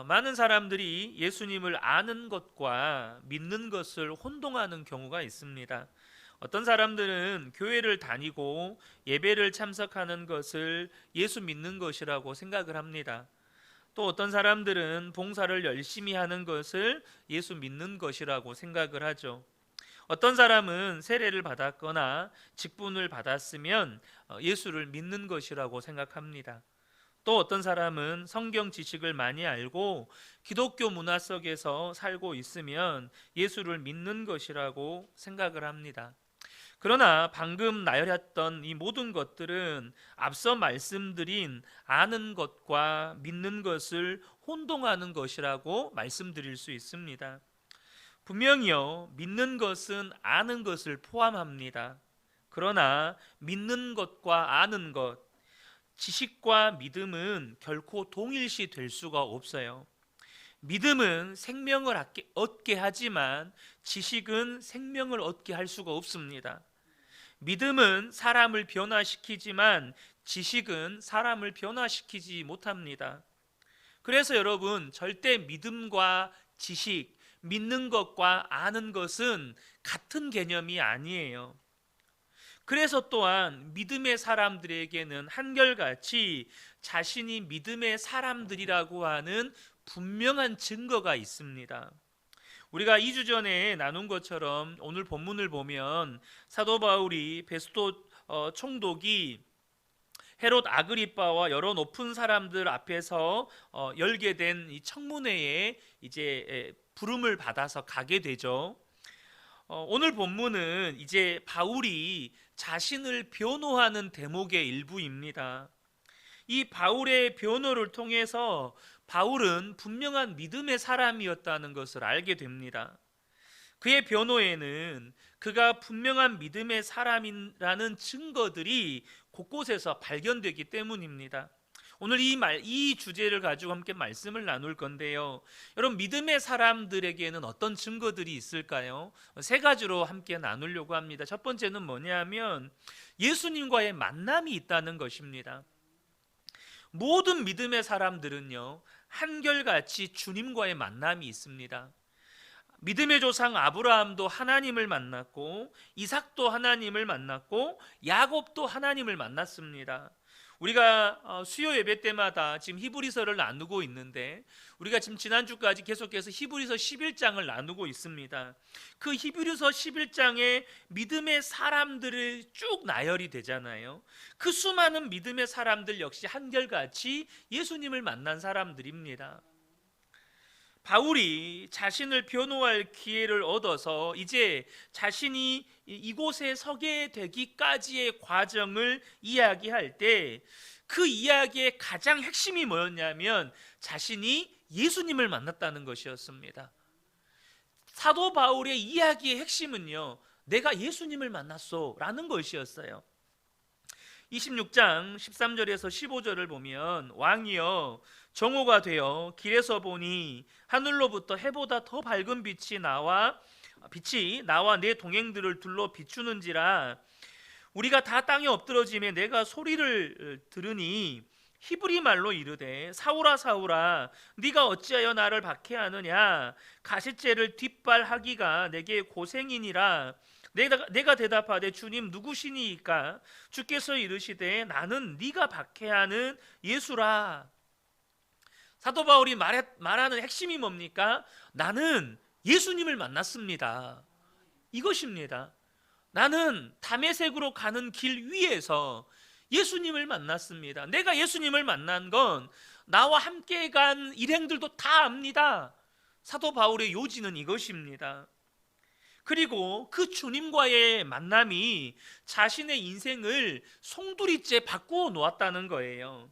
많은 사람들이 예수님을 아는 것과 믿는 것을 혼동하는 경우가 있습니다. 어떤 사람들은 교회를 다니고 예배를 참석하는 것을 예수 믿는 것이라고 생각을 합니다. 또 어떤 사람들은 봉사를 열심히 하는 것을 예수 믿는 것이라고 생각을 하죠. 어떤 사람은 세례를 받았거나 직분을 받았으면 예수를 믿는 것이라고 생각합니다. 또 어떤 사람은 성경 지식을 많이 알고 기독교 문화 속에서 살고 있으면 예수를 믿는 것이라고 생각을 합니다. 그러나 방금 나열했던 이 모든 것들은 앞서 말씀드린 아는 것과 믿는 것을 혼동하는 것이라고 말씀드릴 수 있습니다. 분명히요, 믿는 것은 아는 것을 포함합니다. 그러나 믿는 것과 아는 것, 지식과 믿음은 결코 동일시 될 수가 없어요. 믿음은 생명을 얻게 하지만 지식은 생명을 얻게 할 수가 없습니다. 믿음은 사람을 변화시키지만 지식은 사람을 변화시키지 못합니다. 그래서 여러분, 절대 믿음과 지식, 믿는 것과 아는 것은 같은 개념이 아니에요. 그래서 또한 믿음의 사람들에게는 한결같이 자신이 믿음의 사람들이라고 하는 분명한 증거가 있습니다. 우리가 2주 전에 나눈 것처럼 오늘 본문을 보면 사도 바울이 베스도 총독이 헤롯 아그리빠와 여러 높은 사람들 앞에서 열게 된 이 청문회에 이제 부름을 받아서 가게 되죠. 오늘 본문은 이제 바울이 자신을 변호하는 대목의 일부입니다. 이 바울의 변호를 통해서 바울은 분명한 믿음의 사람이었다는 것을 알게 됩니다. 그의 변호에는 그가 분명한 믿음의 사람이라는 증거들이 곳곳에서 발견되기 때문입니다. 오늘 이 주제를 가지고 함께 말씀을 나눌 건데요. 여러분, 믿음의 사람들에게는 어떤 증거들이 있을까요? 세 가지로 함께 나누려고 합니다. 첫 번째는 뭐냐면 예수님과의 만남이 있다는 것입니다. 모든 믿음의 사람들은요, 한결같이 주님과의 만남이 있습니다. 믿음의 조상 아브라함도 하나님을 만났고 이삭도 하나님을 만났고 야곱도 하나님을 만났습니다. 우리가 수요 예배 때마다 지금 히브리서를 나누고 있는데 우리가 지금 지난주까지 계속해서 히브리서 11장을 나누고 있습니다. 그 히브리서 11장에 믿음의 사람들을 쭉 나열이 되잖아요. 그 수많은 믿음의 사람들 역시 한결같이 예수님을 만난 사람들입니다. 바울이 자신을 변호할 기회를 얻어서 이제 자신이 이곳에 서게 되기까지의 과정을 이야기할 때 그 이야기의 가장 핵심이 뭐였냐면 자신이 예수님을 만났다는 것이었습니다. 사도 바울의 이야기의 핵심은요, 내가 예수님을 만났어 라는 것이었어요. 26장 13절에서 15절을 보면 왕이여 정오가 되어 길에서 보니 하늘로부터 해보다 더 밝은 빛이 나와 내 동행들을 둘러 비추는지라 우리가 다 땅에 엎드러지며 내가 소리를 들으니 히브리 말로 이르되 사울아 사울아 네가 어찌하여 나를 박해하느냐 가시째를 뒷발하기가 내게 고생이니라 내가 대답하되 주님 누구시니이까 주께서 이르시되 나는 네가 박해하는 예수라. 사도 바울이 말하는 핵심이 뭡니까? 나는 예수님을 만났습니다. 이것입니다. 나는 다메섹으로 가는 길 위에서 예수님을 만났습니다. 내가 예수님을 만난 건 나와 함께 간 일행들도 다 압니다. 사도 바울의 요지는 이것입니다. 그리고 그 주님과의 만남이 자신의 인생을 송두리째 바꾸어 놓았다는 거예요.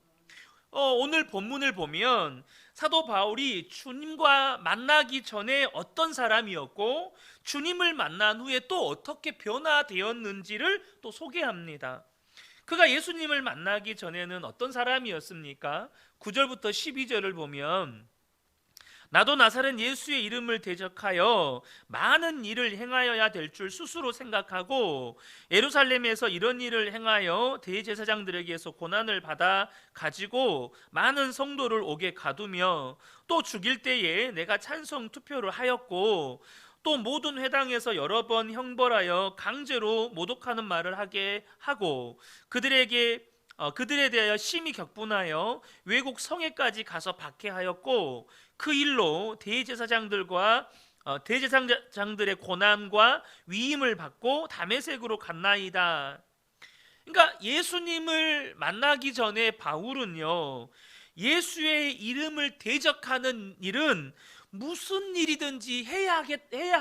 오늘 본문을 보면 사도 바울이 주님과 만나기 전에 어떤 사람이었고 주님을 만난 후에 또 어떻게 변화되었는지를 또 소개합니다. 그가 예수님을 만나기 전에는 어떤 사람이었습니까? 9절부터 12절을 보면 나도 나사렛 예수의 이름을 대적하여 많은 일을 행하여야 될 줄 스스로 생각하고 예루살렘에서 이런 일을 행하여 대제사장들에게서 고난을 받아 가지고 많은 성도를 옥에 가두며 또 죽일 때에 내가 찬성 투표를 하였고 또 모든 회당에서 여러 번 형벌하여 강제로 모독하는 말을 하게 하고 그들에 대하여 심히 격분하여 외국 성에까지 가서 박해하였고 그 일로 대제사장들의 고난과 위임을 받고 다메섹으로 갔나이다. 그러니까 예수님을 만나기 전에 바울은요, 예수의 이름을 대적하는 일은 무슨 일이든지 해야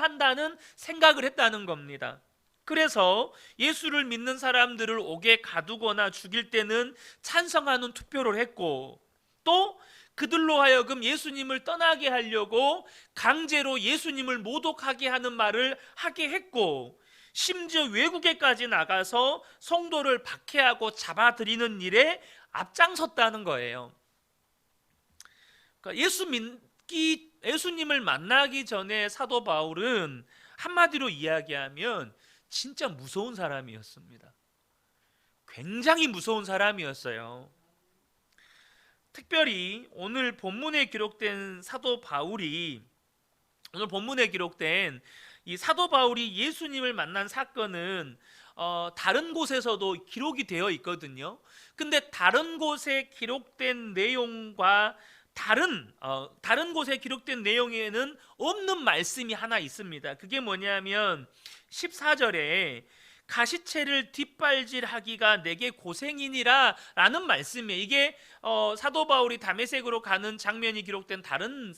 한다는 생각을 했다는 겁니다. 그래서 예수를 믿는 사람들을 옥에 가두거나 죽일 때는 찬성하는 투표를 했고, 또 그들로 하여금 예수님을 떠나게 하려고 강제로 예수님을 모독하게 하는 말을 하게 했고, 심지어 외국에까지 나가서 성도를 박해하고 잡아들이는 일에 앞장섰다는 거예요. 그러니까 예수님을 만나기 전에 사도 바울은 한마디로 이야기하면 진짜 무서운 사람이었습니다. 굉장히 무서운 사람이었어요. 특별히 오늘 본문에 기록된 이 사도 바울이 예수님을 만난 사건은 다른 곳에서도 기록이 되어 있거든요. 근데 다른 곳에 기록된 내용과 다른 곳에 기록된 내용에는 없는 말씀이 하나 있습니다. 그게 뭐냐면 14절에 가시채를 뒷발질하기가 내게 고생이니라 라는 말씀이에요. 이게 사도 바울이 다메섹으로 가는 장면이 기록된 다른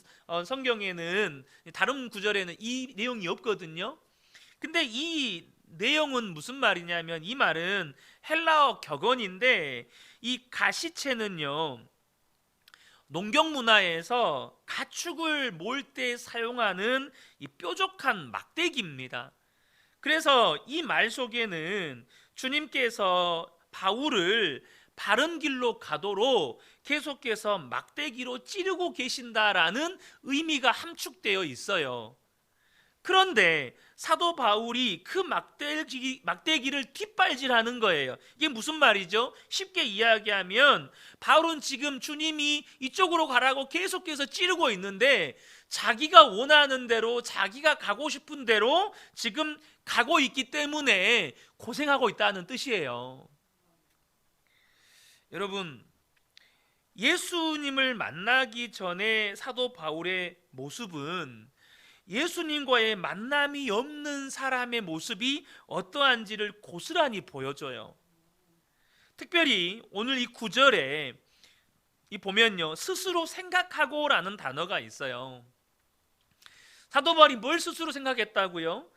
성경에는, 다른 구절에는 이 내용이 없거든요. 근데 이 내용은 무슨 말이냐면, 이 말은 헬라어 격언인데, 이 가시채는요, 농경 문화에서 가축을 몰 때 사용하는 이 뾰족한 막대기입니다. 그래서 이 말 속에는 주님께서 바울을 바른 길로 가도록 계속해서 막대기로 찌르고 계신다라는 의미가 함축되어 있어요. 그런데 사도 바울이 그 막대기를 뒷발질하는 거예요. 이게 무슨 말이죠? 쉽게 이야기하면 바울은 지금 주님이 이쪽으로 가라고 계속해서 찌르고 있는데 자기가 원하는 대로, 자기가 가고 싶은 대로 지금 가고 있기 때문에 고생하고 있다는 뜻이에요. 여러분, 예수님을 만나기 전에 사도 바울의 모습은 예수님과의 만남이 없는 사람의 모습이 어떠한지를 고스란히 보여줘요. 특별히 오늘 이 9절에 보면요, 스스로 생각하고 라는 단어가 있어요. 사도 바울이 뭘 스스로 생각했다고요?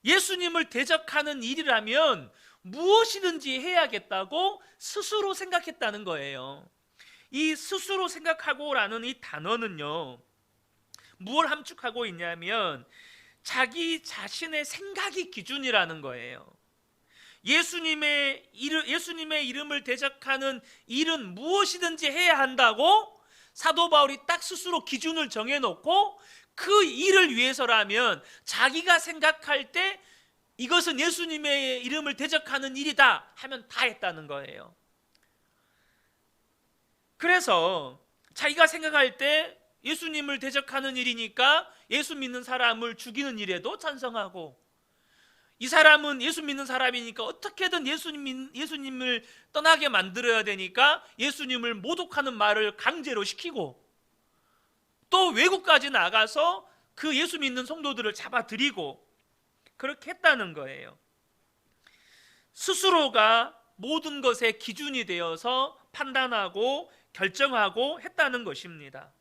예수님을 대적하는 일이라면 무엇이든지 해야겠다고 스스로 생각했다는 거예요. 이 스스로 생각하고 라는 이 단어는요, 무엇을 함축하고 있냐면 자기 자신의 생각이 기준이라는 거예요. 예수님의 이름을 대적하는 일은 무엇이든지 해야 한다고 사도 바울이 딱 스스로 기준을 정해놓고 그 일을 위해서라면 자기가 생각할 때 이것은 예수님의 이름을 대적하는 일이다 하면 다 했다는 거예요. 그래서 자기가 생각할 때 예수님을 대적하는 일이니까 예수 믿는 사람을 죽이는 일에도 찬성하고, 이 사람은 예수 믿는 사람이니까 어떻게든 예수님을 떠나게 만들어야 되니까 예수님을 모독하는 말을 강제로 시키고, 또 외국까지 나가서 그 예수 믿는 성도들을 잡아들이고 그렇게 했다는 거예요. 스스로가 모든 것의 기준이 되어서 판단하고 결정하고 했다는 것입니다.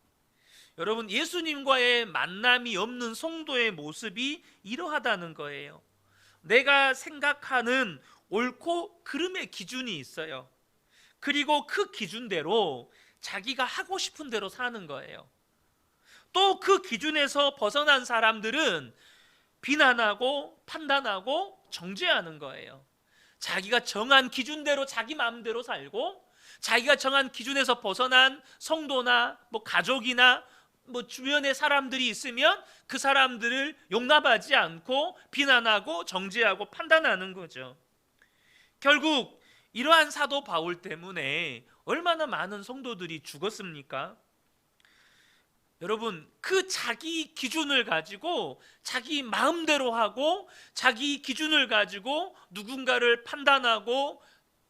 여러분, 예수님과의 만남이 없는 성도의 모습이 이러하다는 거예요. 내가 생각하는 옳고 그름의 기준이 있어요. 그리고 그 기준대로 자기가 하고 싶은 대로 사는 거예요. 또 그 기준에서 벗어난 사람들은 비난하고 판단하고 정죄하는 거예요. 자기가 정한 기준대로 자기 마음대로 살고, 자기가 정한 기준에서 벗어난 성도나 가족이나 주변에 사람들이 있으면 그 사람들을 용납하지 않고 비난하고 정죄하고 판단하는 거죠. 결국 이러한 사도 바울 때문에 얼마나 많은 성도들이 죽었습니까? 여러분, 그 자기 기준을 가지고 자기 마음대로 하고 자기 기준을 가지고 누군가를 판단하고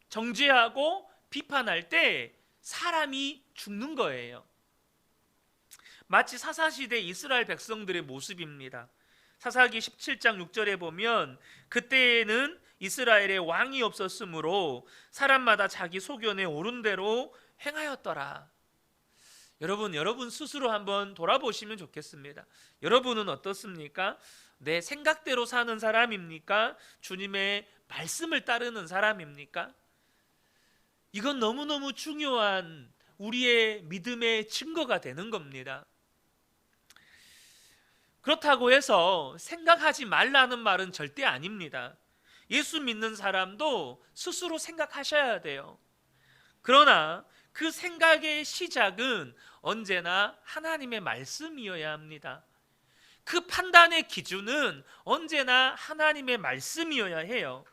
정죄하고 비판할 때 사람이 죽는 거예요. 마치 사사시대 이스라엘 백성들의 모습입니다. 사사기 17장 6절에 보면 그때에는 이스라엘에 왕이 없었으므로 사람마다 자기 소견에 옳은 대로 행하였더라. 여러분 스스로 한번 돌아보시면 좋겠습니다. 여러분은 어떻습니까? 내 생각대로 사는 사람입니까? 주님의 말씀을 따르는 사람입니까? 이건 너무너무 중요한 우리의 믿음의 증거가 되는 겁니다. 그렇다고 해서 생각하지 말라는 말은 절대 아닙니다. 예수 믿는 사람도 스스로 생각하셔야 돼요. 그러나 그 생각의 시작은 언제나 하나님의 말씀이어야 합니다. 그 판단의 기준은 언제나 하나님의 말씀이어야 해요.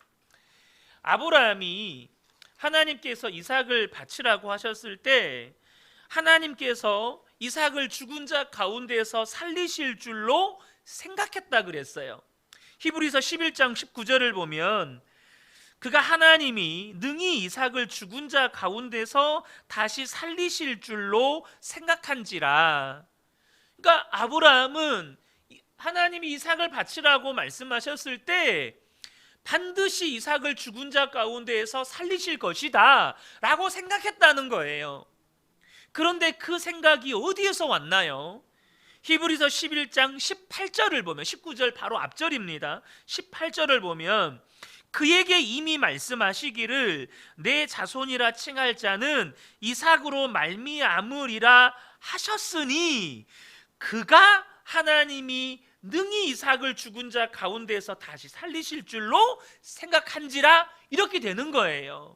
아브라함이 하나님께서 이삭을 바치라고 하셨을 때 하나님께서 이삭을 죽은 자 가운데서 살리실 줄로 생각했다 그랬어요. 히브리서 11장 19절을 보면 그가 하나님이 능히 이삭을 죽은 자 가운데서 다시 살리실 줄로 생각한지라. 그러니까 아브라함은 하나님이 이삭을 바치라고 말씀하셨을 때 반드시 이삭을 죽은 자 가운데에서 살리실 것이다 라고 생각했다는 거예요. 그런데 그 생각이 어디에서 왔나요? 히브리서 11장 18절을 보면 19절 바로 앞절입니다. 18절을 보면 그에게 이미 말씀하시기를 내 자손이라 칭할 자는 이삭으로 말미암으리라 하셨으니 그가 하나님이 능히 이삭을 죽은 자 가운데서 다시 살리실 줄로 생각한지라 이렇게 되는 거예요.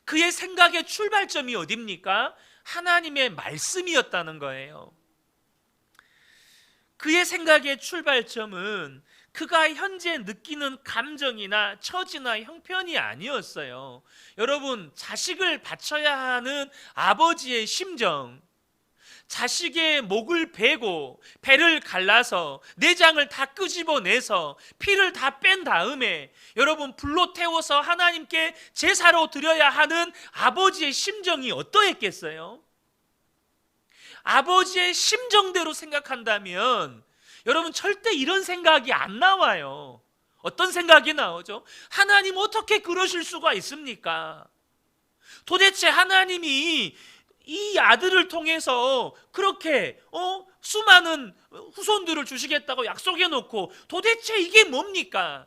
그의 생각의 출발점이 어디입니까? 하나님의 말씀이었다는 거예요. 그의 생각의 출발점은 그가 현재 느끼는 감정이나 처지나 형편이 아니었어요. 여러분, 자식을 바쳐야 하는 아버지의 심정, 자식의 목을 베고 배를 갈라서 내장을 다 끄집어내서 피를 다 뺀 다음에 여러분 불로 태워서 하나님께 제사로 드려야 하는 아버지의 심정이 어떠했겠어요? 아버지의 심정대로 생각한다면 여러분 절대 이런 생각이 안 나와요. 어떤 생각이 나오죠? 하나님 어떻게 그러실 수가 있습니까? 도대체 하나님이 이 아들을 통해서 그렇게 수많은 후손들을 주시겠다고 약속해 놓고 도대체 이게 뭡니까?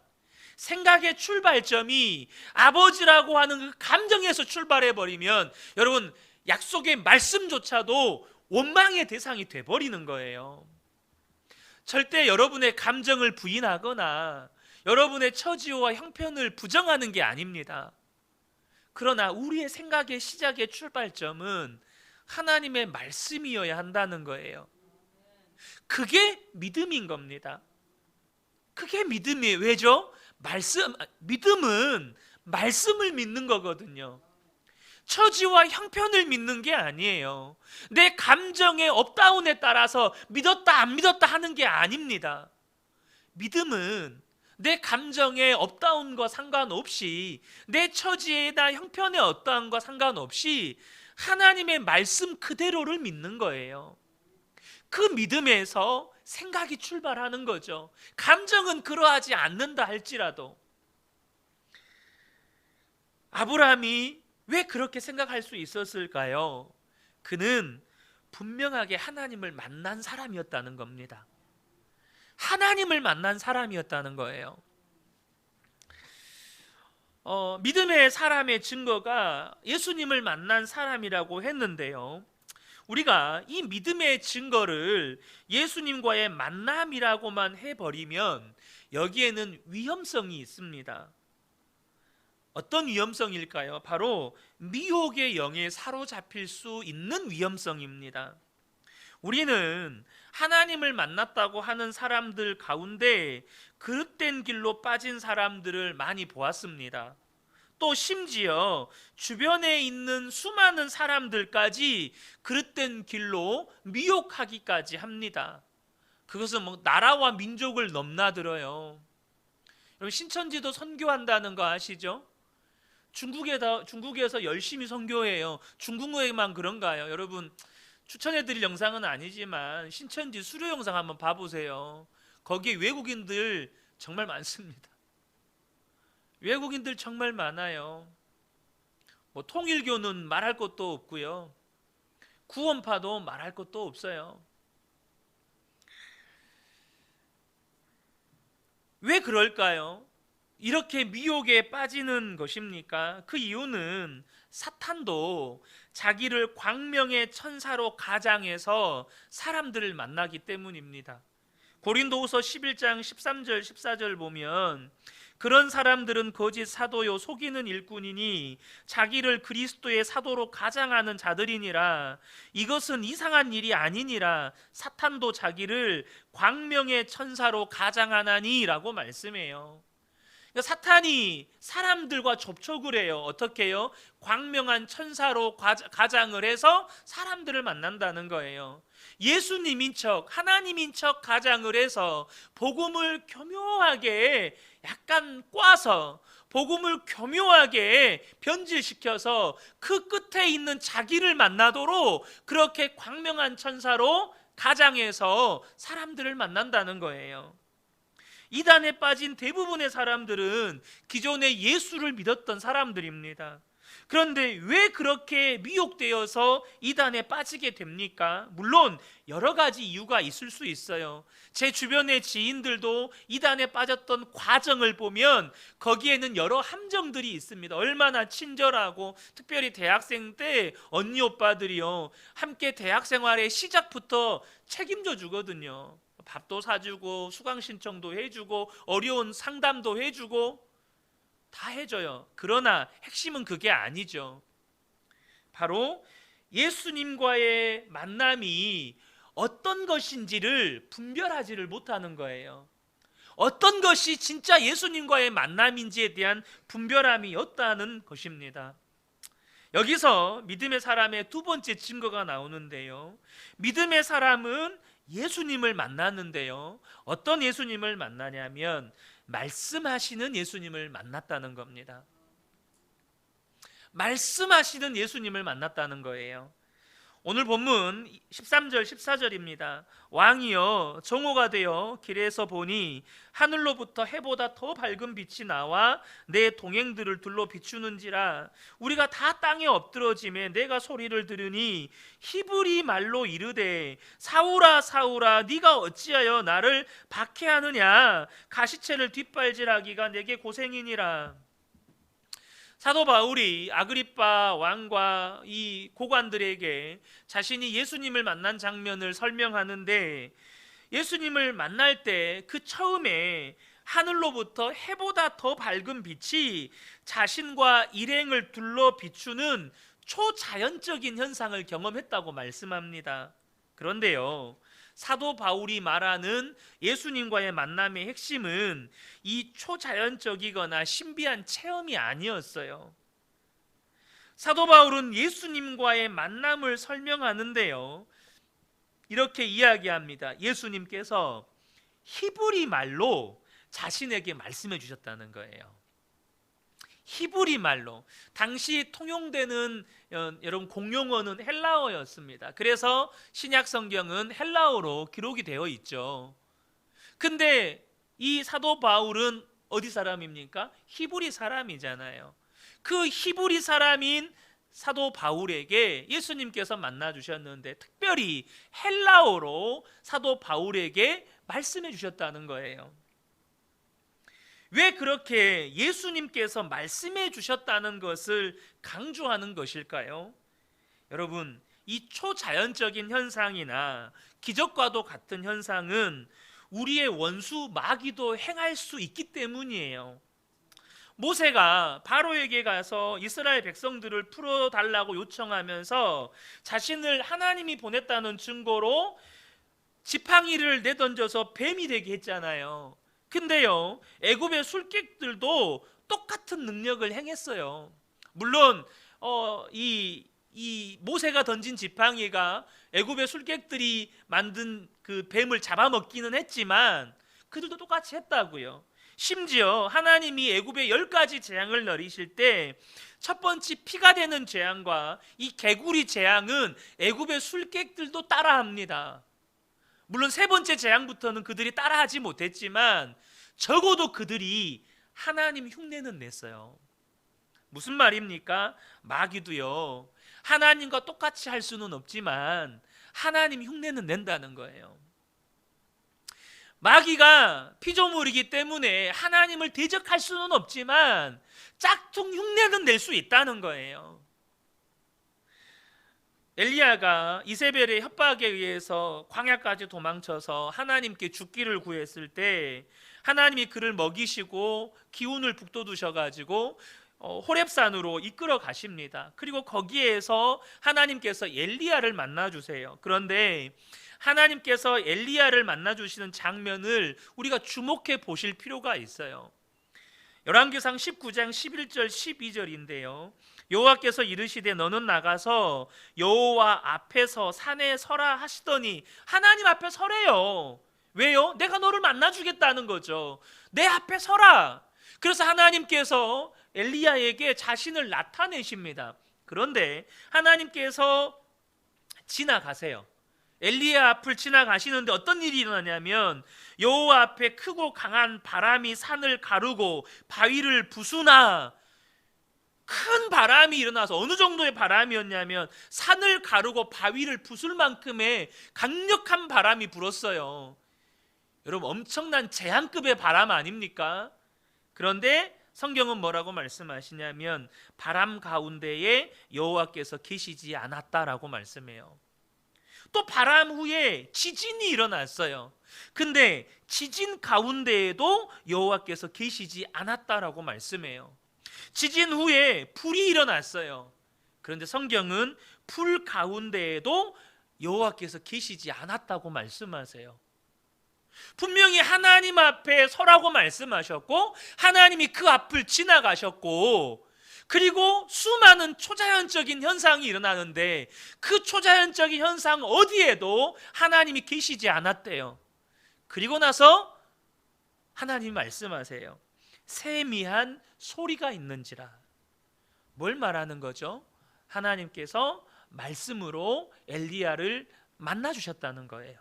생각의 출발점이 아버지라고 하는 그 감정에서 출발해 버리면 여러분 약속의 말씀조차도 원망의 대상이 돼버리는 거예요. 절대 여러분의 감정을 부인하거나 여러분의 처지와 형편을 부정하는 게 아닙니다. 그러나 우리의 생각의 시작의 출발점은 하나님의 말씀이어야 한다는 거예요. 그게 믿음인 겁니다. 그게 믿음이에요. 왜죠? 믿음은 말씀을 믿는 거거든요. 처지와 형편을 믿는 게 아니에요. 내 감정의 업다운에 따라서 믿었다 안 믿었다 하는 게 아닙니다. 믿음은 내 감정의 업다운과 상관없이 내 처지나 형편의 어떠함과 상관없이 하나님의 말씀 그대로를 믿는 거예요. 그 믿음에서 생각이 출발하는 거죠. 감정은 그러하지 않는다 할지라도. 아브라함이 왜 그렇게 생각할 수 있었을까요? 그는 분명하게 하나님을 만난 사람이었다는 겁니다. 하나님을 만난 사람이었다는 거예요. 믿음의 사람의 증거가 예수님을 만난 사람이라고 했는데요. 우리가 이 믿음의 증거를 예수님과의 만남이라고만 해버리면 여기에는 위험성이 있습니다. 어떤 위험성일까요? 바로 미혹의 영에 사로잡힐 수 있는 위험성입니다. 우리는 하나님을 만났다고 하는 사람들 가운데 그릇된 길로 빠진 사람들을 많이 보았습니다. 또 심지어 주변에 있는 수많은 사람들까지 그릇된 길로 미혹하기까지 합니다. 그것은 나라와 민족을 넘나들어요. 여러분, 신천지도 선교한다는 거 아시죠? 중국에서 열심히 선교해요. 중국에만 그런가요? 여러분, 추천해드릴 영상은 아니지만 신천지 수료 영상 한번 봐보세요. 거기에 외국인들 정말 많습니다. 외국인들 정말 많아요. 통일교는 말할 것도 없고요. 구원파도 말할 것도 없어요. 왜 그럴까요? 이렇게 미혹에 빠지는 것입니까? 그 이유는 사탄도 자기를 광명의 천사로 가장해서 사람들을 만나기 때문입니다. 고린도후서 11장 13절 14절 보면 그런 사람들은 거짓 사도요 속이는 일꾼이니 자기를 그리스도의 사도로 가장하는 자들이니라. 이것은 이상한 일이 아니니라. 사탄도 자기를 광명의 천사로 가장하나니 라고 말씀해요. 그러니까 사탄이 사람들과 접촉을 해요. 어떻게 해요? 광명한 천사로 가장을 해서 사람들을 만난다는 거예요. 예수님인 척, 하나님인 척 가장을 해서 복음을 교묘하게 약간 꽈서 복음을 교묘하게 변질시켜서 그 끝에 있는 자기를 만나도록 그렇게 광명한 천사로 가장해서 사람들을 만난다는 거예요. 이단에 빠진 대부분의 사람들은 기존에 예수를 믿었던 사람들입니다. 그런데 왜 그렇게 미혹되어서 이단에 빠지게 됩니까? 물론 여러 가지 이유가 있을 수 있어요. 제 주변의 지인들도 이단에 빠졌던 과정을 보면 거기에는 여러 함정들이 있습니다. 얼마나 친절하고, 특별히 대학생 때 언니 오빠들이요, 함께 대학 생활의 시작부터 책임져 주거든요. 밥도 사주고 수강 신청도 해주고 어려운 상담도 해주고 다 해줘요. 그러나 핵심은 그게 아니죠. 바로 예수님과의 만남이 어떤 것인지를 분별하지를 못하는 거예요. 어떤 것이 진짜 예수님과의 만남인지에 대한 분별함이 없다는 것입니다. 여기서 믿음의 사람의 두 번째 증거가 나오는데요, 믿음의 사람은 예수님을 만났는데요, 어떤 예수님을 만나냐면 말씀하시는 예수님을 만났다는 겁니다. 말씀하시는 예수님을 만났다는 거예요. 오늘 본문 13절 14절입니다. 왕이여 정오가 되어 길에서 보니 하늘로부터 해보다 더 밝은 빛이 나와 내 동행들을 둘러 비추는지라. 우리가 다 땅에 엎드러짐에 내가 소리를 들으니 히브리 말로 이르되 사울아 사울아 네가 어찌하여 나를 박해하느냐. 가시체를 뒷발질하기가 내게 고생이니라. 사도 바울이 아그리빠 왕과 이 고관들에게 자신이 예수님을 만난 장면을 설명하는데, 예수님을 만날 때 그 처음에 하늘로부터 해보다 더 밝은 빛이 자신과 일행을 둘러 비추는 초자연적인 현상을 경험했다고 말씀합니다. 그런데요, 사도 바울이 말하는 예수님과의 만남의 핵심은 이 초자연적이거나 신비한 체험이 아니었어요. 사도 바울은 예수님과의 만남을 설명하는데요, 이렇게 이야기합니다. 예수님께서 히브리 말로 자신에게 말씀해 주셨다는 거예요. 히브리 말로. 당시 통용되는 여러분 공용어는 헬라어였습니다. 그래서 신약 성경은 헬라어로 기록이 되어 있죠. 근데 이 사도 바울은 어디 사람입니까? 히브리 사람이잖아요. 그 히브리 사람인 사도 바울에게 예수님께서 만나 주셨는데 특별히 헬라어로 사도 바울에게 말씀해 주셨다는 거예요. 왜 그렇게 예수님께서 말씀해 주셨다는 것을 강조하는 것일까요? 여러분, 이 초자연적인 현상이나 기적과도 같은 현상은 우리의 원수 마귀도 행할 수 있기 때문이에요. 모세가 바로에게 가서 이스라엘 백성들을 풀어달라고 요청하면서 자신을 하나님이 보냈다는 증거로 지팡이를 내던져서 뱀이 되게 했잖아요. 근데요, 애굽의 술객들도 똑같은 능력을 행했어요. 물론 이 모세가 던진 지팡이가 애굽의 술객들이 만든 그 뱀을 잡아먹기는 했지만 그들도 똑같이 했다고요. 심지어 하나님이 애굽에 10가지 재앙을 내리실 때 첫 번째 피가 되는 재앙과 이 개구리 재앙은 애굽의 술객들도 따라합니다. 물론 세 번째 재앙부터는 그들이 따라하지 못했지만 적어도 그들이 하나님 흉내는 냈어요. 무슨 말입니까? 마귀도요, 하나님과 똑같이 할 수는 없지만 하나님 흉내는 낸다는 거예요. 마귀가 피조물이기 때문에 하나님을 대적할 수는 없지만 짝퉁 흉내는 낼 수 있다는 거예요. 엘리야가 이세벨의 협박에 의해서 광야까지 도망쳐서 하나님께 죽기를 구했을 때 하나님이 그를 먹이시고 기운을 북돋우셔가지고 호렙산으로 이끌어 가십니다. 그리고 거기에서 하나님께서 엘리야를 만나 주세요. 그런데 하나님께서 엘리야를 만나 주시는 장면을 우리가 주목해 보실 필요가 있어요. 열왕기상 19장 11절 12절인데요. 여호와께서 이르시되 너는 나가서 여호와 앞에서 산에 서라 하시더니 하나님 앞에 서래요. 왜요? 내가 너를 만나 주겠다는 거죠. 내 앞에 서라. 그래서 하나님께서 엘리야에게 자신을 나타내십니다. 그런데 하나님께서 지나가세요. 엘리야 앞을 지나가시는데 어떤 일이 일어나냐면 여호와 앞에 크고 강한 바람이 산을 가르고 바위를 부수나, 큰 바람이 일어나서 어느 정도의 바람이었냐면 산을 가르고 바위를 부술 만큼의 강력한 바람이 불었어요. 여러분, 엄청난 재앙급의 바람 아닙니까? 그런데 성경은 뭐라고 말씀하시냐면 바람 가운데에 여호와께서 계시지 않았다라고 말씀해요. 또 바람 후에 지진이 일어났어요. 근데 지진 가운데에도 여호와께서 계시지 않았다라고 말씀해요. 지진 후에 불이 일어났어요. 그런데 성경은 불 가운데에도 여호와께서 계시지 않았다고 말씀하세요. 분명히 하나님 앞에 서라고 말씀하셨고 하나님이 그 앞을 지나가셨고, 그리고 수많은 초자연적인 현상이 일어나는데 그 초자연적인 현상 어디에도 하나님이 계시지 않았대요. 그리고 나서 하나님이 말씀하세요. 세미한 소리가 있는지라. 뭘 말하는 거죠? 하나님께서 말씀으로 엘리야를 만나 주셨다는 거예요.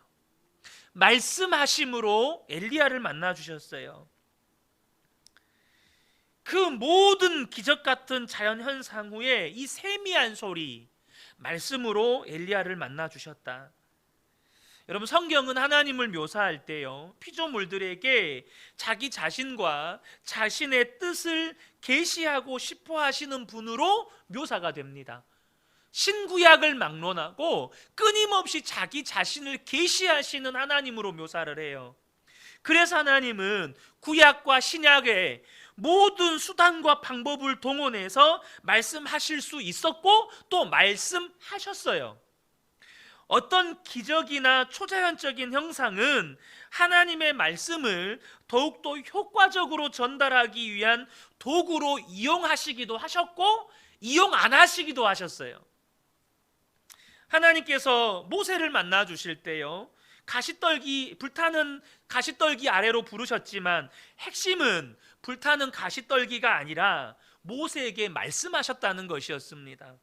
말씀하심으로 엘리야를 만나 주셨어요. 그 모든 기적 같은 자연 현상 후에 이 세미한 소리, 말씀으로 엘리야를 만나 주셨다. 여러분, 성경은 하나님을 묘사할 때요, 피조물들에게 자기 자신과 자신의 뜻을 계시하고 싶어 하시는 분으로 묘사가 됩니다. 신구약을 막론하고 끊임없이 자기 자신을 계시하시는 하나님으로 묘사를 해요. 그래서 하나님은 구약과 신약의 모든 수단과 방법을 동원해서 말씀하실 수 있었고 또 말씀하셨어요. 어떤 기적이나 초자연적인 형상은 하나님의 말씀을 더욱더 효과적으로 전달하기 위한 도구로 이용하시기도 하셨고 이용 안 하시기도 하셨어요. 하나님께서 모세를 만나 주실 때요, 불타는 가시떨기 아래로 부르셨지만 핵심은 불타는 가시떨기가 아니라 모세에게 말씀하셨다는 것이었습니다.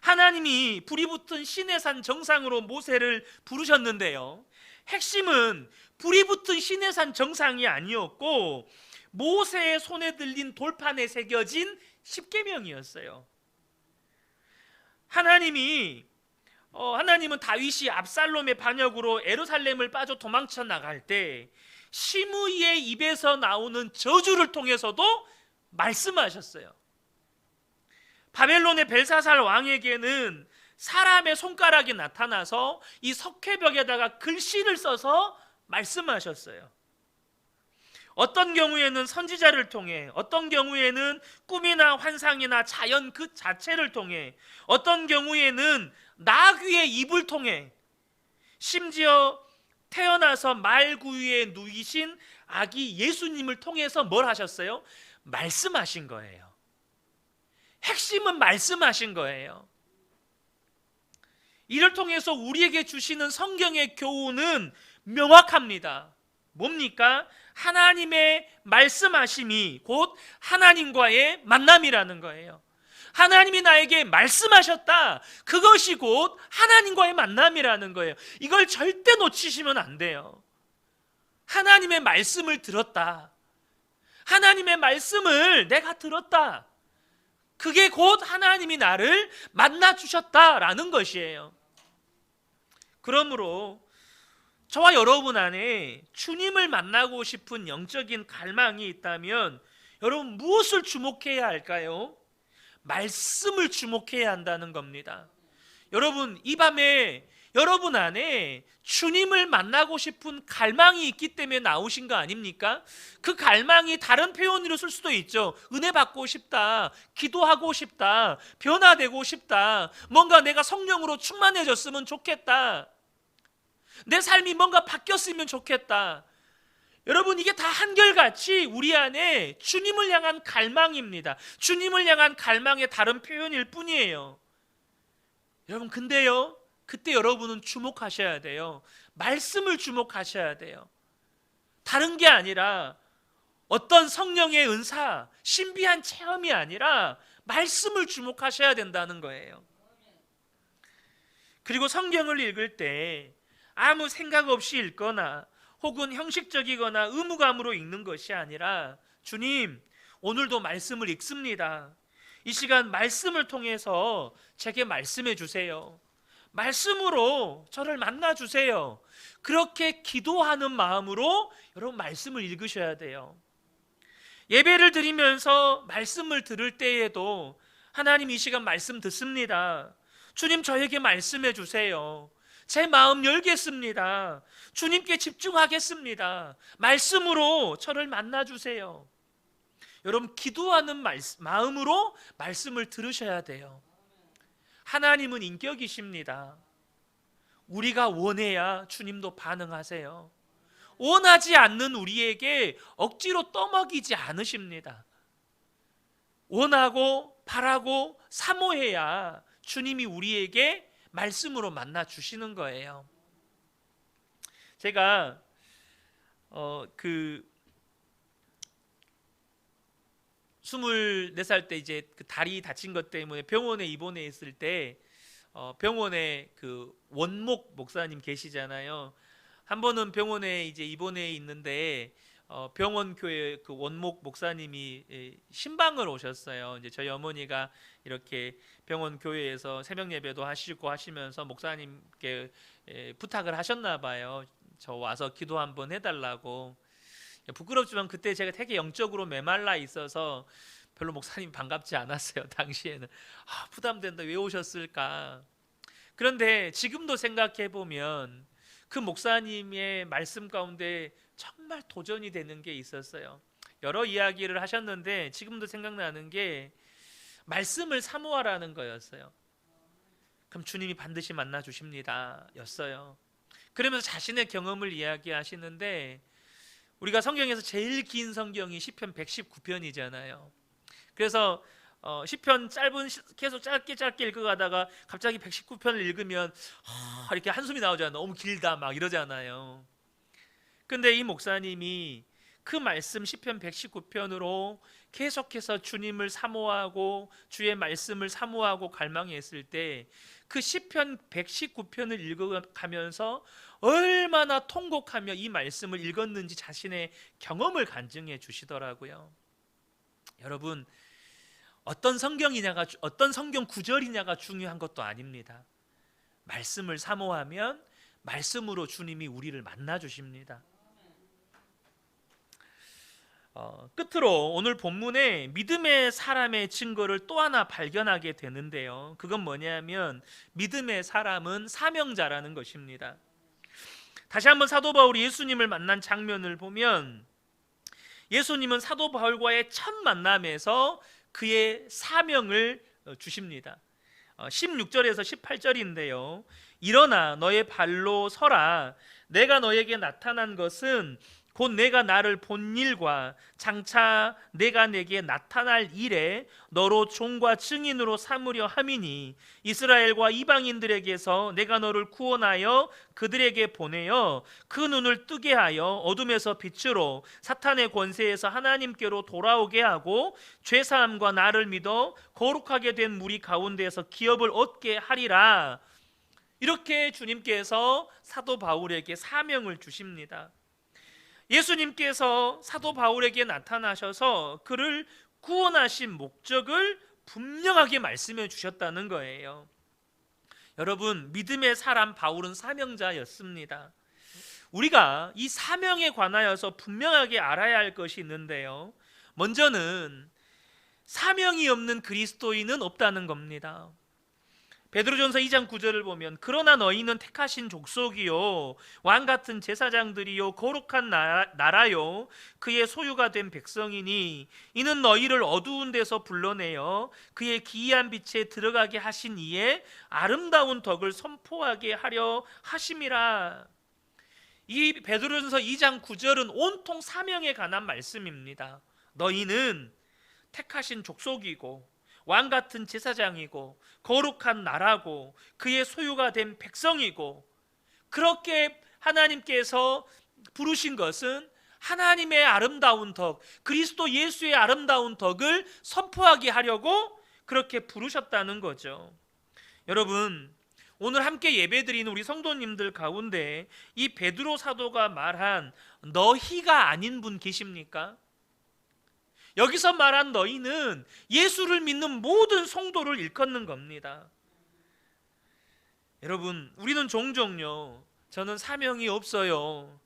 하나님이 불이 붙은 시내산 정상으로 모세를 부르셨는데요, 핵심은 불이 붙은 시내산 정상이 아니었고 모세의 손에 들린 돌판에 새겨진 십계명이었어요. 하나님은 다윗이 압살롬의 반역으로 예루살렘을 빠져 도망쳐 나갈 때 시므이의 입에서 나오는 저주를 통해서도 말씀하셨어요. 바벨론의 벨사살 왕에게는 사람의 손가락이 나타나서 이 석회벽에다가 글씨를 써서 말씀하셨어요. 어떤 경우에는 선지자를 통해, 어떤 경우에는 꿈이나 환상이나 자연 그 자체를 통해, 어떤 경우에는 나귀의 입을 통해, 심지어 태어나서 말구유에 누이신 아기 예수님을 통해서 뭘 하셨어요? 말씀하신 거예요. 핵심은 말씀하신 거예요. 이를 통해서 우리에게 주시는 성경의 교훈은 명확합니다. 뭡니까? 하나님의 말씀하심이 곧 하나님과의 만남이라는 거예요. 하나님이 나에게 말씀하셨다. 그것이 곧 하나님과의 만남이라는 거예요. 이걸 절대 놓치시면 안 돼요. 하나님의 말씀을 들었다. 하나님의 말씀을 내가 들었다. 그게 곧 하나님이 나를 만나 주셨다라는 것이에요. 그러므로 저와 여러분 안에 주님을 만나고 싶은 영적인 갈망이 있다면 여러분 무엇을 주목해야 할까요? 말씀을 주목해야 한다는 겁니다. 여러분 이 밤에 여러분 안에 주님을 만나고 싶은 갈망이 있기 때문에 나오신 거 아닙니까? 그 갈망이 다른 표현으로 쓸 수도 있죠. 은혜 받고 싶다, 기도하고 싶다, 변화되고 싶다, 뭔가 내가 성령으로 충만해졌으면 좋겠다, 내 삶이 뭔가 바뀌었으면 좋겠다. 여러분 이게 다 한결같이 우리 안에 주님을 향한 갈망입니다. 주님을 향한 갈망의 다른 표현일 뿐이에요. 여러분 근데요, 그때 여러분은 주목하셔야 돼요. 말씀을 주목하셔야 돼요. 다른 게 아니라 어떤 성령의 은사, 신비한 체험이 아니라 말씀을 주목하셔야 된다는 거예요. 그리고 성경을 읽을 때 아무 생각 없이 읽거나 혹은 형식적이거나 의무감으로 읽는 것이 아니라 주님, 오늘도 말씀을 읽습니다. 이 시간 말씀을 통해서 제게 말씀해 주세요. 말씀으로 저를 만나 주세요. 그렇게 기도하는 마음으로 여러분 말씀을 읽으셔야 돼요. 예배를 드리면서 말씀을 들을 때에도 하나님 이 시간 말씀 듣습니다. 주님 저에게 말씀해 주세요. 제 마음 열겠습니다. 주님께 집중하겠습니다. 말씀으로 저를 만나 주세요. 여러분 기도하는 마음으로 말씀을 들으셔야 돼요. 하나님은 인격이십니다. 우리가 원해야 주님도 반응하세요. 원하지 않는 우리에게 억지로 떠먹이지 않으십니다. 원하고 바라고 사모해야 주님이 우리에게 말씀으로 만나 주시는 거예요. 제가 24살 때 이제 그 다리 다친 것 때문에 병원에 입원해 있을 때 병원에 그 원목 목사님 계시잖아요. 한 번은 병원에 이제 입원해 있는데 병원 교회 그 원목 목사님이 신방을 오셨어요. 이제 저희 어머니가 이렇게 병원 교회에서 새벽 예배도 하시고 하시면서 목사님께 부탁을 하셨나 봐요. 저 와서 기도 한번 해달라고. 부끄럽지만 그때 제가 되게 영적으로 메말라 있어서 별로 목사님이 반갑지 않았어요. 당시에는 부담된다, 왜 오셨을까. 그런데 지금도 생각해 보면 그 목사님의 말씀 가운데 정말 도전이 되는 게 있었어요. 여러 이야기를 하셨는데 지금도 생각나는 게 말씀을 사모하라는 거였어요. 그럼 주님이 반드시 만나 주십니다 였어요. 그러면서 자신의 경험을 이야기하시는데 우리가 성경에서 제일 긴 성경이 시편 119편이잖아요. 그래서 시편 계속 짧게 읽어가다가 갑자기 119편을 읽으면 이렇게 한숨이 나오잖아요. 너무 길다 막 이러잖아요. 근데 이 목사님이 그 말씀 시편 119편으로 계속해서 주님을 사모하고 주의 말씀을 사모하고 갈망했을 때 그 시편 119편을 읽어가면서 얼마나 통곡하며 이 말씀을 읽었는지 자신의 경험을 간증해 주시더라고요. 여러분 어떤 성경이냐가 어떤 성경 구절이냐가 중요한 것도 아닙니다. 말씀을 사모하면 말씀으로 주님이 우리를 만나 주십니다. 끝으로 오늘 본문에 믿음의 사람의 증거를 또 하나 발견하게 되는데요. 그건 뭐냐면 믿음의 사람은 사명자라는 것입니다. 다시 한번 사도 바울이 예수님을 만난 장면을 보면 예수님은 사도 바울과의 첫 만남에서 그의 사명을 주십니다. 16절에서 18절인데요. 일어나 너의 발로 서라. 내가 너에게 나타난 것은 곧 내가 나를 본 일과 장차 내가 내게 나타날 일에 너로 종과 증인으로 삼으려 함이니 이스라엘과 이방인들에게서 내가 너를 구원하여 그들에게 보내어 그 눈을 뜨게 하여 어둠에서 빛으로 사탄의 권세에서 하나님께로 돌아오게 하고 죄사함과 나를 믿어 거룩하게 된 무리 가운데에서 기업을 얻게 하리라. 이렇게 주님께서 사도 바울에게 사명을 주십니다. 예수님께서 사도 바울에게 나타나셔서 그를 구원하신 목적을 분명하게 말씀해 주셨다는 거예요. 여러분, 믿음의 사람 바울은 사명자였습니다. 우리가 이 사명에 관하여서 분명하게 알아야 할 것이 있는데요. 먼저는 사명이 없는 그리스도인은 없다는 겁니다. 베드로전서 2장 9절을 보면 그러나 너희는 택하신 족속이요 왕같은 제사장들이요 거룩한 나라요 그의 소유가 된 백성이니 이는 너희를 어두운 데서 불러내어 그의 기이한 빛에 들어가게 하신 이의 아름다운 덕을 선포하게 하려 하심이라. 이 베드로전서 2장 9절은 온통 사명에 관한 말씀입니다. 너희는 택하신 족속이고 왕같은 제사장이고 거룩한 나라고 그의 소유가 된 백성이고, 그렇게 하나님께서 부르신 것은 하나님의 아름다운 덕, 그리스도 예수의 아름다운 덕을 선포하게 하려고 그렇게 부르셨다는 거죠. 여러분, 오늘 함께 예배드리는 우리 성도님들 가운데 이 베드로 사도가 말한 너희가 아닌 분 계십니까? 여기서 말한 너희는 예수를 믿는 모든 성도를 일컫는 겁니다. 여러분, 우리는 종종요, 저는 사명이 없어요,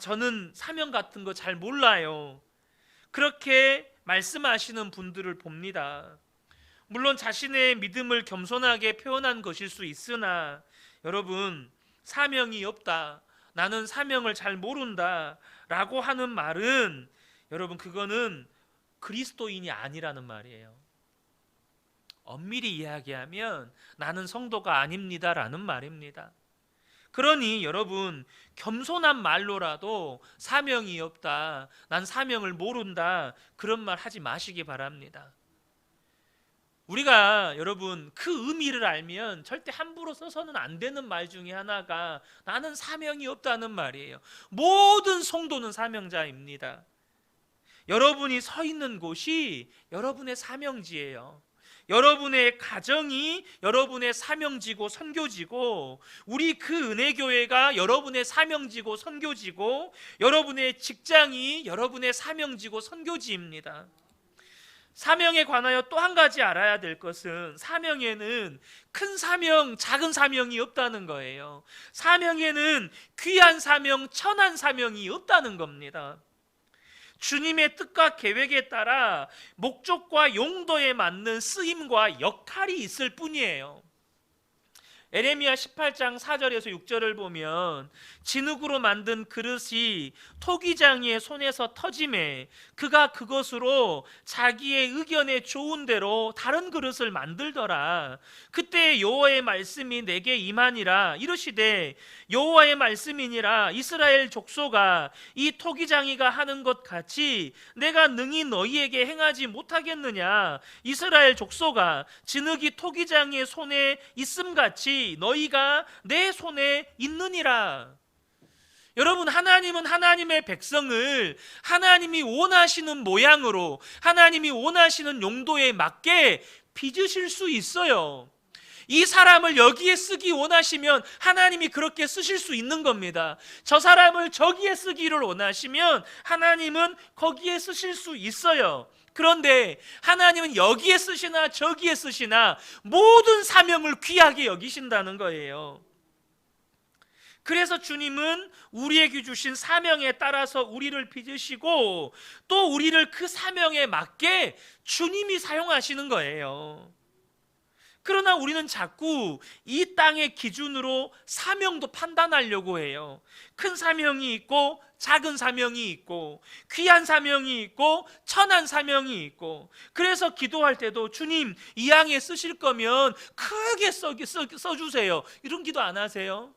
저는 사명 같은 거 잘 몰라요, 그렇게 말씀하시는 분들을 봅니다. 물론 자신의 믿음을 겸손하게 표현한 것일 수 있으나 여러분, 사명이 없다, 나는 사명을 잘 모른다 라고 하는 말은 여러분, 그거는 그리스도인이 아니라는 말이에요. 엄밀히 이야기하면 나는 성도가 아닙니다 라는 말입니다. 그러니 여러분, 겸손한 말로라도 사명이 없다, 난 사명을 모른다, 그런 말 하지 마시기 바랍니다. 우리가 여러분 그 의미를 알면 절대 함부로 써서는 안 되는 말 중에 하나가 나는 사명이 없다는 말이에요. 모든 성도는 사명자입니다. 여러분이 서 있는 곳이 여러분의 사명지예요. 여러분의 가정이 여러분의 사명지고 선교지고, 우리 그 은혜교회가 여러분의 사명지고 선교지고, 여러분의 직장이 여러분의 사명지고 선교지입니다. 사명에 관하여 또 한 가지 알아야 될 것은 사명에는 큰 사명, 작은 사명이 없다는 거예요. 사명에는 귀한 사명, 천한 사명이 없다는 겁니다. 주님의 뜻과 계획에 따라 목적과 용도에 맞는 쓰임과 역할이 있을 뿐이에요. 에레미야 18장 4절에서 6절을 보면 진흙으로 만든 그릇이 토기장이의 손에서 터짐에 그가 그것으로 자기의 의견에 좋은 대로 다른 그릇을 만들더라. 그때 여호와의 말씀이 내게 임하니라. 이르시되 여호와의 말씀이니라. 이스라엘 족속아, 이 토기장이가 하는 것 같이 내가 능히 너희에게 행하지 못하겠느냐. 이스라엘 족속아, 진흙이 토기장이의 손에 있음같이 너희가 내 손에 있느니라. 여러분, 하나님은 하나님의 백성을 하나님이 원하시는 모양으로, 하나님이 원하시는 용도에 맞게 빚으실 수 있어요. 이 사람을 여기에 쓰기 원하시면 하나님이 그렇게 쓰실 수 있는 겁니다. 저 사람을 저기에 쓰기를 원하시면 하나님은 거기에 쓰실 수 있어요. 그런데 하나님은 여기에 쓰시나 저기에 쓰시나 모든 사명을 귀하게 여기신다는 거예요. 그래서 주님은 우리에게 주신 사명에 따라서 우리를 빚으시고 또 우리를 그 사명에 맞게 주님이 사용하시는 거예요. 그러나 우리는 자꾸 이 땅의 기준으로 사명도 판단하려고 해요. 큰 사명이 있고 작은 사명이 있고 귀한 사명이 있고 천한 사명이 있고, 그래서 기도할 때도 주님 이 양에 쓰실 거면 크게 써주세요 이런 기도 안 하세요?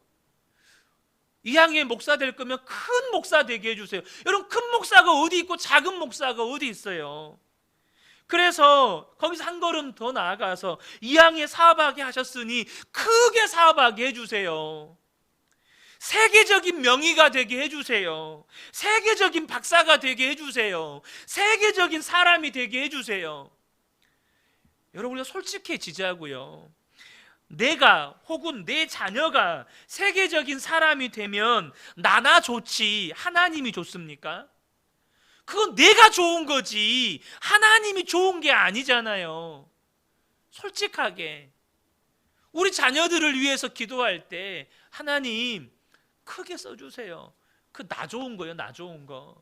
이 양의 목사 될 거면 큰 목사 되게 해주세요. 여러분, 큰 목사가 어디 있고 작은 목사가 어디 있어요? 그래서 거기서 한 걸음 더 나아가서 이왕에 사업하게 하셨으니 크게 사업하게 해주세요. 세계적인 명의가 되게 해주세요. 세계적인 박사가 되게 해주세요. 세계적인 사람이 되게 해주세요. 여러분, 우리가 솔직해지자고요. 내가 혹은 내 자녀가 세계적인 사람이 되면 나나 좋지 하나님이 좋습니까? 그건 내가 좋은 거지 하나님이 좋은 게 아니잖아요. 솔직하게 우리 자녀들을 위해서 기도할 때 하나님 크게 써주세요. 그 나 좋은 거예요. 나 좋은 거.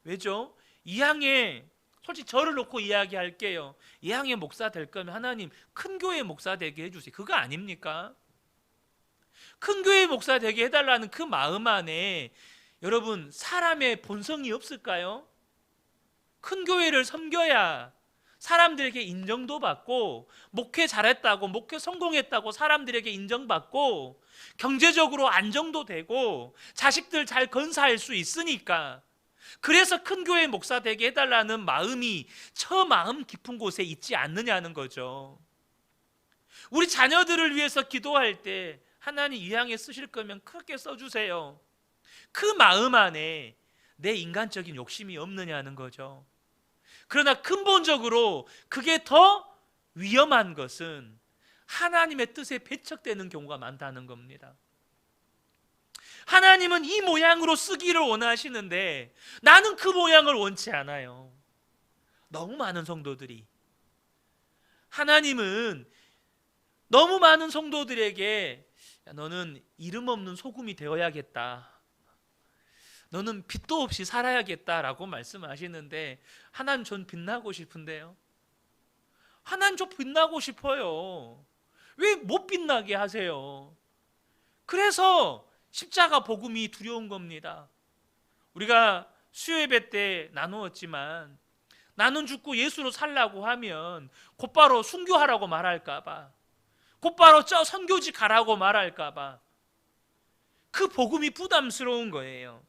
왜죠? 이항에 솔직히 저를 놓고 이야기할게요. 이항에 목사 될 거면 하나님 큰 교회 목사 되게 해주세요. 그거 아닙니까? 큰 교회 목사 되게 해달라는 그 마음 안에 여러분 사람의 본성이 없을까요? 큰 교회를 섬겨야 사람들에게 인정도 받고, 목회 잘했다고, 목회 성공했다고 사람들에게 인정받고, 경제적으로 안정도 되고, 자식들 잘 건사할 수 있으니까. 그래서 큰 교회 목사 되게 해달라는 마음이 저 마음 깊은 곳에 있지 않느냐는 거죠. 우리 자녀들을 위해서 기도할 때 하나님 이 향에 쓰실 거면 크게 써주세요. 그 마음 안에 내 인간적인 욕심이 없느냐는 거죠. 그러나 근본적으로 그게 더 위험한 것은 하나님의 뜻에 배척되는 경우가 많다는 겁니다. 하나님은 이 모양으로 쓰기를 원하시는데 나는 그 모양을 원치 않아요. 너무 많은 성도들이, 하나님은 너무 많은 성도들에게 너는 이름 없는 소금이 되어야겠다, 너는 빛도 없이 살아야겠다라고 말씀하시는데, 하나님 전 빛나고 싶은데요. 하나님 저 빛나고 싶어요. 왜 못 빛나게 하세요? 그래서 십자가 복음이 두려운 겁니다. 우리가 수요예배 때 나누었지만 나는 죽고 예수로 살라고 하면 곧바로 순교하라고 말할까 봐, 곧바로 저 선교지 가라고 말할까 봐, 그 복음이 부담스러운 거예요.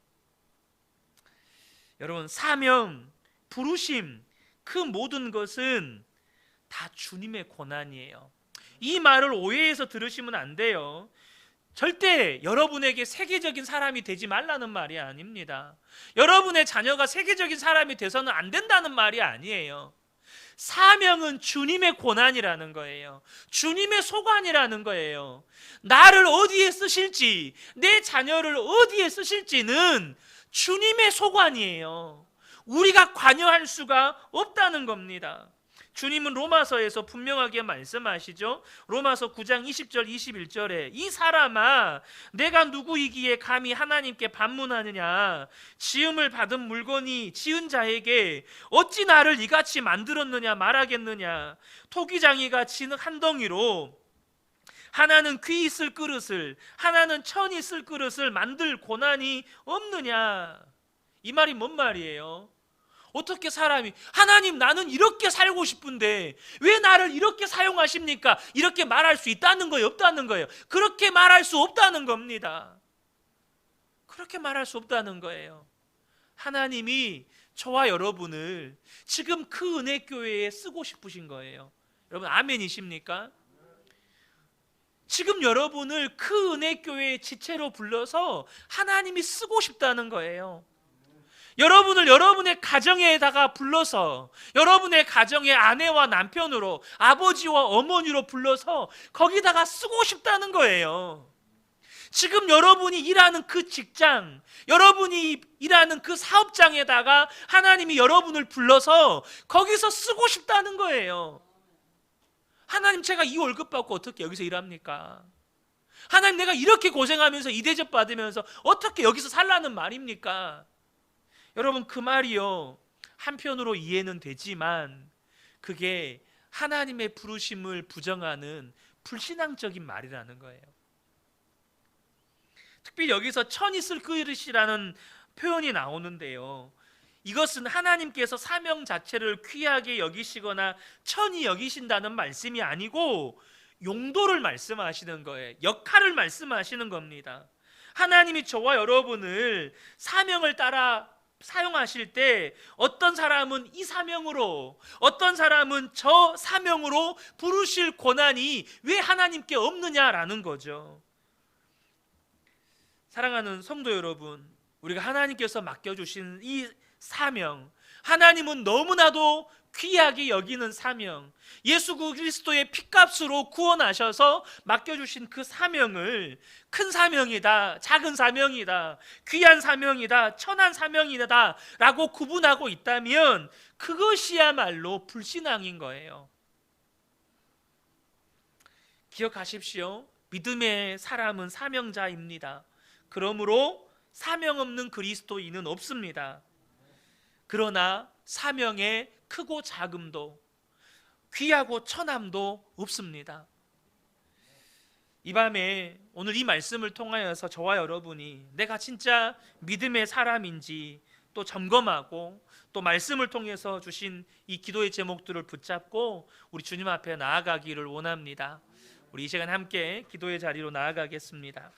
여러분, 사명, 부르심, 그 모든 것은 다 주님의 고난이에요. 이 말을 오해해서 들으시면 안 돼요. 절대 여러분에게 세계적인 사람이 되지 말라는 말이 아닙니다. 여러분의 자녀가 세계적인 사람이 돼서는 안 된다는 말이 아니에요. 사명은 주님의 고난이라는 거예요. 주님의 소관이라는 거예요. 나를 어디에 쓰실지, 내 자녀를 어디에 쓰실지는 주님의 소관이에요. 우리가 관여할 수가 없다는 겁니다. 주님은 로마서에서 분명하게 말씀하시죠. 로마서 9장 20절 21절에 이 사람아 내가 누구이기에 감히 하나님께 반문하느냐, 지음을 받은 물건이 지은 자에게 어찌 나를 이같이 만들었느냐 말하겠느냐, 토기장이가 진 한 덩이로 하나는 귀 있을 그릇을, 하나는 천 있을 그릇을 만들 고난이 없느냐. 이 말이 뭔 말이에요? 어떻게 사람이 하나님 나는 이렇게 살고 싶은데 왜 나를 이렇게 사용하십니까? 이렇게 말할 수 있다는 거예요? 없다는 거예요? 그렇게 말할 수 없다는 겁니다. 그렇게 말할 수 없다는 거예요. 하나님이 저와 여러분을 지금 그 은혜교회에 쓰고 싶으신 거예요. 여러분 아멘이십니까? 지금 여러분을 그 은혜교회의 지체로 불러서 하나님이 쓰고 싶다는 거예요. 여러분을 여러분의 가정에다가 불러서, 여러분의 가정의 아내와 남편으로, 아버지와 어머니로 불러서 거기다가 쓰고 싶다는 거예요. 지금 여러분이 일하는 그 직장, 여러분이 일하는 그 사업장에다가 하나님이 여러분을 불러서 거기서 쓰고 싶다는 거예요. 하나님 제가 이 월급 받고 어떻게 여기서 일합니까? 하나님 내가 이렇게 고생하면서 이 대접 받으면서 어떻게 여기서 살라는 말입니까? 여러분 그 말이요 한편으로 이해는 되지만 그게 하나님의 부르심을 부정하는 불신앙적인 말이라는 거예요. 특별히 여기서 천 있을 그릇이라는 표현이 나오는데요, 이것은 하나님께서 사명 자체를 귀하게 여기시거나 천히 여기신다는 말씀이 아니고 용도를 말씀하시는 거예요. 역할을 말씀하시는 겁니다. 하나님이 저와 여러분을 사명을 따라 사용하실 때 어떤 사람은 이 사명으로, 어떤 사람은 저 사명으로 부르실 권한이 왜 하나님께 없느냐라는 거죠. 사랑하는 성도 여러분, 우리가 하나님께서 맡겨주신 이 사명, 하나님은 너무나도 귀하게 여기는 사명, 예수 그리스도의 피값으로 구원하셔서 맡겨주신 그 사명을 큰 사명이다, 작은 사명이다, 귀한 사명이다, 천한 사명이다 라고 구분하고 있다면 그것이야말로 불신앙인 거예요. 기억하십시오. 믿음의 사람은 사명자입니다. 그러므로 사명 없는 그리스도인은 없습니다. 그러나 사명의 크고 작음도, 귀하고 천함도 없습니다. 이 밤에 오늘 이 말씀을 통하여서 저와 여러분이 내가 진짜 믿음의 사람인지 또 점검하고, 또 말씀을 통해서 주신 이 기도의 제목들을 붙잡고 우리 주님 앞에 나아가기를 원합니다. 우리 이 시간 함께 기도의 자리로 나아가겠습니다.